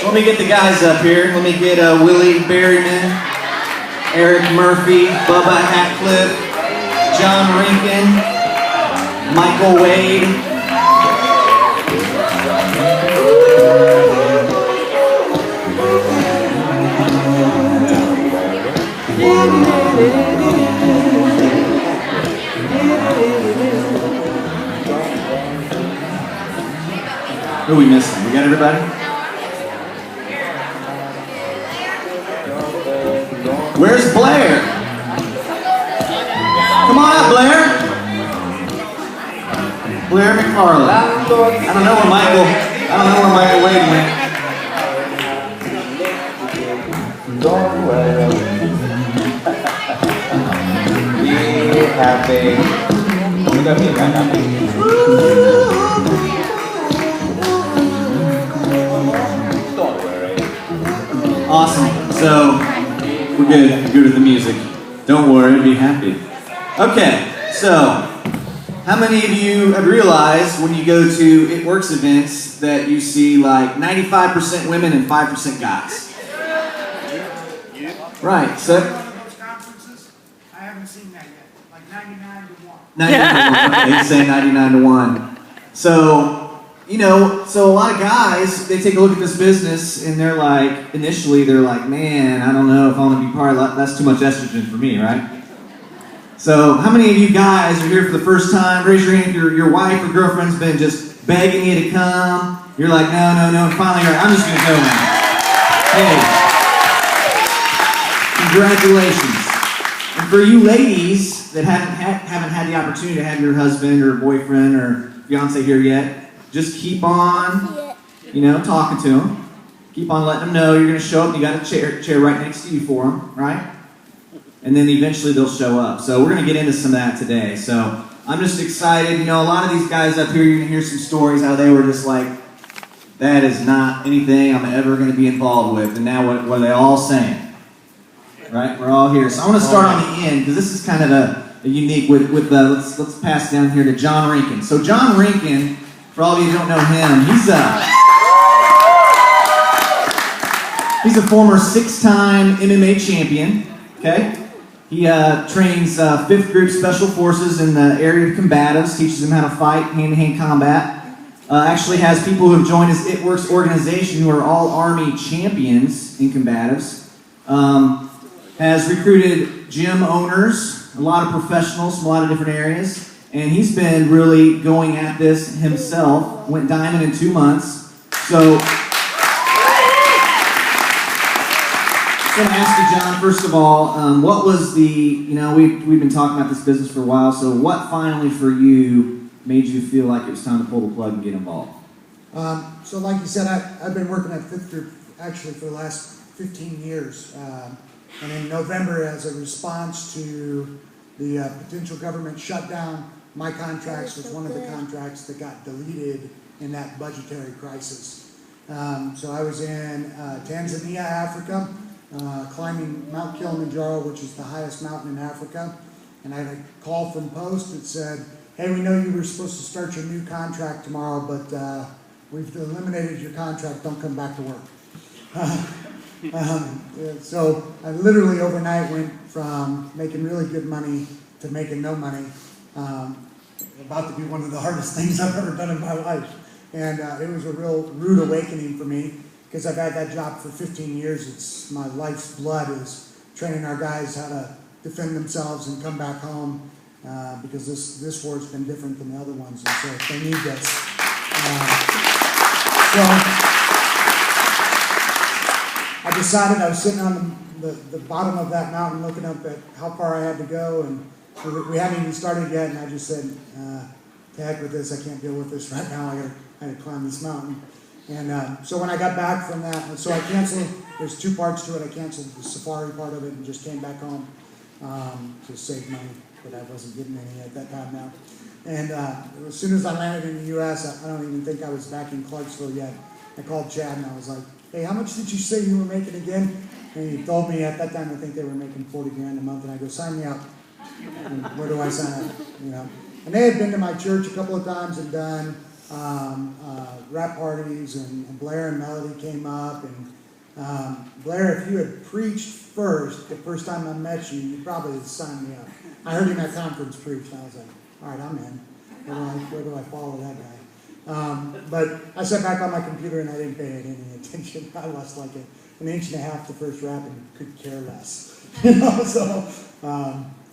Let me get the guys up here. Let me get Willie Berryman, Eric Murphy, Bubba Hatcliffe, John Rinkin, Michael Wade. Who are we missing? We got everybody? Where's Blair? Come on up, Blair. Blair McFarland. I don't know where Michael Wade went. Be happy. Look at me, right now. Awesome. So we're good. We're good with the music. Don't worry, be happy. Okay, so how many of you have realized when you go to It Works events that you see like 95% women and 5% guys? Right, so Those conferences, I haven't seen that yet. Like 99 to 1. 99 to 1. Okay, say 99 to 1. So, so a lot of guys, they take a look at this business and they're like, initially they're like, man, I don't know if I want to be part of that. That's too much estrogen for me, right? So how many of you guys are here for the first time? Raise your hand if your wife or girlfriend's been just begging you to come. You're like, no, and finally you're like, I'm just going to go now. Hey. Congratulations. And for you ladies that haven't had the opportunity to have your husband or boyfriend or fiance here yet, just keep on, talking to them. Keep on letting them know you're going to show up. You got a chair right next to you for them, right? And then eventually they'll show up. So we're going to get into some of that today. So I'm just excited. A lot of these guys up here, you're going to hear some stories how they were just like, that is not anything I'm ever going to be involved with. And now what are they all saying? Right, we're all here. So I want to start on the end because this is kind of a unique. Let's pass down here to John Rinkin. So John Rinkin, for all of you who don't know him, he's a former 6-time MMA champion. Okay, he trains 5th Group Special Forces in the area of combatives, teaches them how to fight hand-to-hand combat. Actually has people who have joined his It Works organization who are all Army champions in combatives. Has recruited gym owners, a lot of professionals from a lot of different areas, and he's been really going at this himself. Went diamond in 2 months. So I'm going to ask you, John, first of all, what was we've been talking about this business for a while, so what finally for you made you feel like it was time to pull the plug and get involved? So like you said, I've been working at 5th Group actually for the last 15 years. And in November, as a response to the potential government shutdown, my contracts was one of the contracts that got deleted in that budgetary crisis. So I was in Tanzania, Africa, climbing Mount Kilimanjaro, which is the highest mountain in Africa. And I had a call from Post that said, hey, we know you were supposed to start your new contract tomorrow, but we've eliminated your contract. Don't come back to work. So I literally overnight went from making really good money to making no money. About to be one of the hardest things I've ever done in my life. And it was a real rude awakening for me because I've had that job for 15 years. It's my life's blood is training our guys how to defend themselves and come back home because this war's been different than the other ones. And so they need this. I decided I was sitting on the bottom of that mountain looking up at how far I had to go, and we hadn't even started yet, and I just said, to heck with this, I can't deal with this right now, I had to climb this mountain. And so when I got back from that, so I canceled, there's 2 parts to it, I canceled the safari part of it and just came back home to save money, but I wasn't getting any at that time now. And as soon as I landed in the U.S., I don't even think I was back in Clarksville yet. I called Chad and I was like, hey, how much did you say you were making again? And he told me at that time, I think they were making $40,000 a month. And I go, sign me up. And where do I sign up? And they had been to my church a couple of times and done rap parties, and Blair and Melody came up. And Blair, if you had preached first, the first time I met you, you probably would sign me up. I heard him at conference preach, and I was like, all right, I'm in. Where do I follow that guy? But I sat back on my computer and I didn't pay any attention. I lost like an inch and a half the first rap and could care less. So,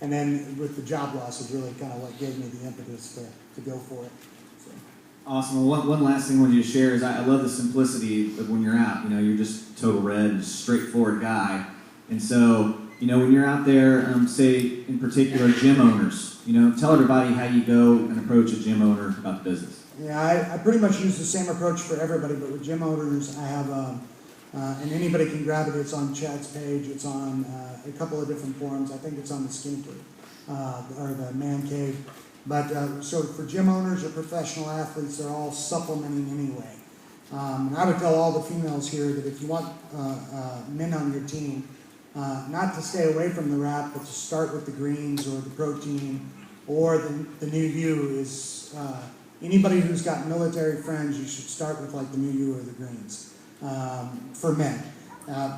and then with the job loss is really kind of what gave me the impetus to go for it. So. Awesome. Well, one last thing I wanted you to share is I love the simplicity of when you're out. You're just total red, straightforward guy. And so, when you're out there, say in particular gym owners, tell everybody how you go and approach a gym owner about the business. Yeah, I pretty much use the same approach for everybody, but with gym owners, I have, and anybody can grab it. It's on Chad's page. It's on a couple of different forums. I think it's on the Skin Cave or the Man Cave. But so for gym owners or professional athletes, they're all supplementing anyway. And I would tell all the females here that if you want men on your team, not to stay away from the wrap, but to start with the greens or the protein or the new you is anybody who's got military friends, you should start with like the new you or the greens for men.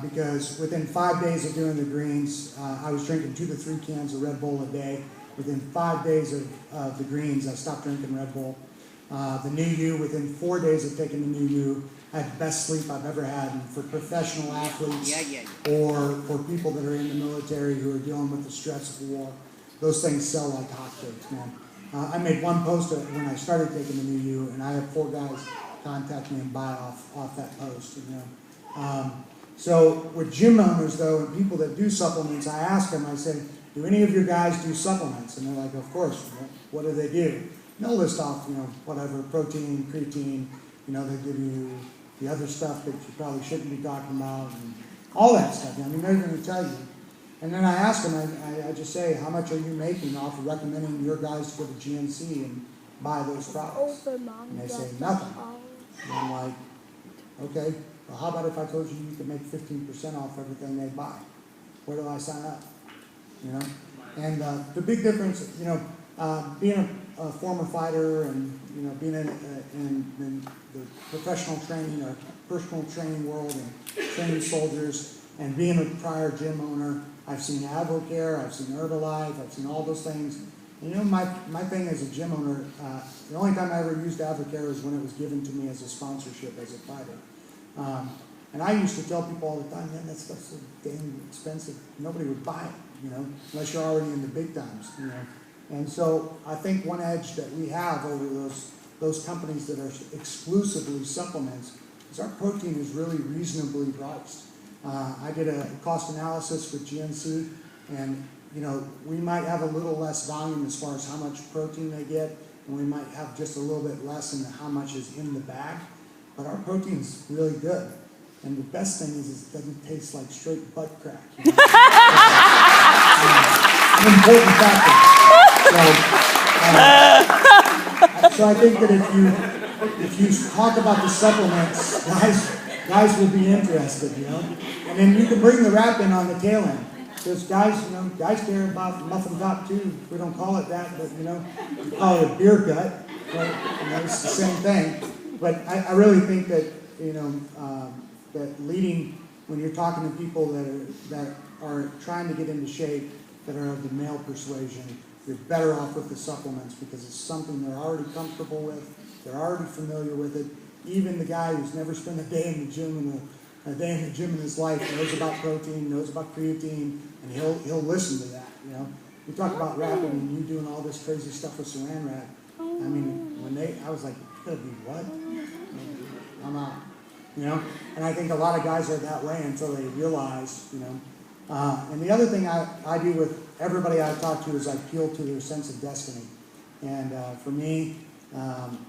Because within 5 days of doing the greens, I was drinking 2 to 3 cans of Red Bull a day. Within 5 days of the greens, I stopped drinking Red Bull. The new you, within 4 days of taking the new you, I had the best sleep I've ever had. And for professional athletes or for people that are in the military who are dealing with the stress of war, those things sell like hotcakes, man. I made one post when I started taking the new you, and I had 4 guys contact me and buy off that post. So with gym owners, though, and people that do supplements, I ask them, I say, do any of your guys do supplements? And they're like, of course. What do they do? And they'll list off, whatever, protein, creatine, they give you the other stuff that you probably shouldn't be talking about, and all that stuff. They're going to tell you. And then I ask them, I just say, how much are you making off of recommending your guys to go to GNC and buy those products? And they say, nothing. And I'm like, okay, well, how about if I told you could make 15% off everything they buy? Where do I sign up? And the big difference, being a former fighter and, being in the professional training or personal training world and training soldiers and being a prior gym owner, I've seen AdvoCare, I've seen Herbalife, I've seen all those things. My thing as a gym owner, the only time I ever used AdvoCare is when it was given to me as a sponsorship as a fighter. And I used to tell people all the time, man, that stuff's so damn expensive. Nobody would buy it, unless you're already in the big times, And so I think one edge that we have over those companies that are exclusively supplements is our protein is really reasonably priced. I did a cost analysis with GNC, and we might have a little less volume as far as how much protein they get, and we might have just a little bit less in how much is in the bag, but our protein's really good. And the best thing is it doesn't taste like straight butt crack. An important factor. So I think that if you talk about the supplements, guys will be interested, And then you can bring the wrap in on the tail end. Because guys care about muffin top too. We don't call it that, but we call it a beer gut. But, it's the same thing. But I really think that, that leading, when you're talking to people that are trying to get into shape, that are of the male persuasion, you're better off with the supplements because it's something they're already comfortable with, they're already familiar with it. Even the guy who's never spent a day in the gym in his life knows about protein, knows about creatine, and he'll listen to that. You talk about rapping and you doing all this crazy stuff with Saran Wrap. I was like, you gotta be what? I'm out. And I think a lot of guys are that way until they realize, and the other thing I do with everybody I talk to is I appeal to their sense of destiny. And for me,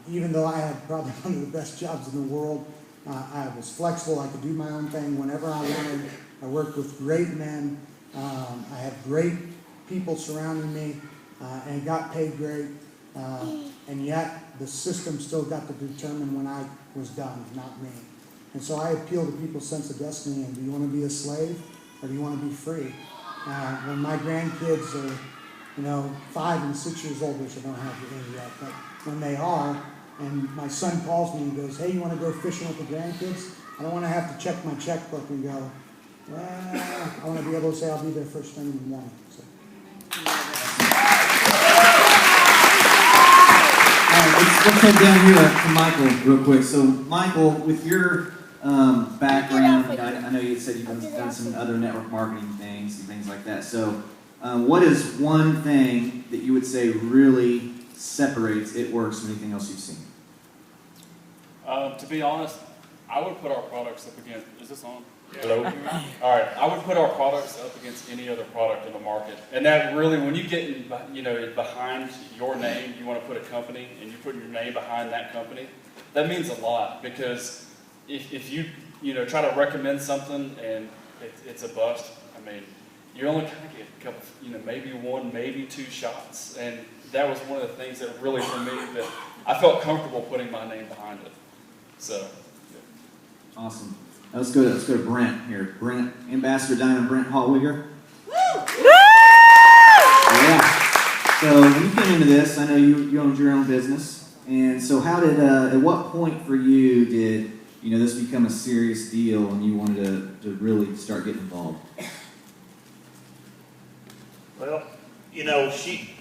even though I had probably one of the best jobs in the world, I was flexible. I could do my own thing whenever I wanted. I worked with great men. I had great people surrounding me and got paid great. And yet the system still got to determine when I was done, not me. And so I appeal to people's sense of destiny. And do you want to be a slave or do you want to be free? When my grandkids are, 5 and 6 years old, which I don't have any yet, but when they are, and my son calls me and goes, "Hey, you want to go fishing with the grandkids? I don't want to have to check my checkbook and go, well, I want to be able to say I'll be there first thing in the morning." So. Let's head down here to Michael real quick. So, Michael, with your background, I know you said you've done some other network marketing things and things like that. So, what is one thing that you would say really separates It Works from anything else you've seen? To be honest, I would put our products up against, is this on? Hello? All right, I would put our products up against any other product in the market. And that really, when you get in, behind your name, you want to put a company, and you put your name behind that company, that means a lot, because if you try to recommend something and it's a bust, I mean, you only kind of get a couple, maybe one, maybe two shots. And that was one of the things that really, for me, that I felt comfortable putting my name behind it. So, yeah. Awesome. Let's go to Brent here. Brent, Ambassador Diamond Brent Hallwigger. Yeah. So when you came into this, I know you owned your own business, and so how did? At what point for you did this become a serious deal, and you wanted to really start getting involved? Well, she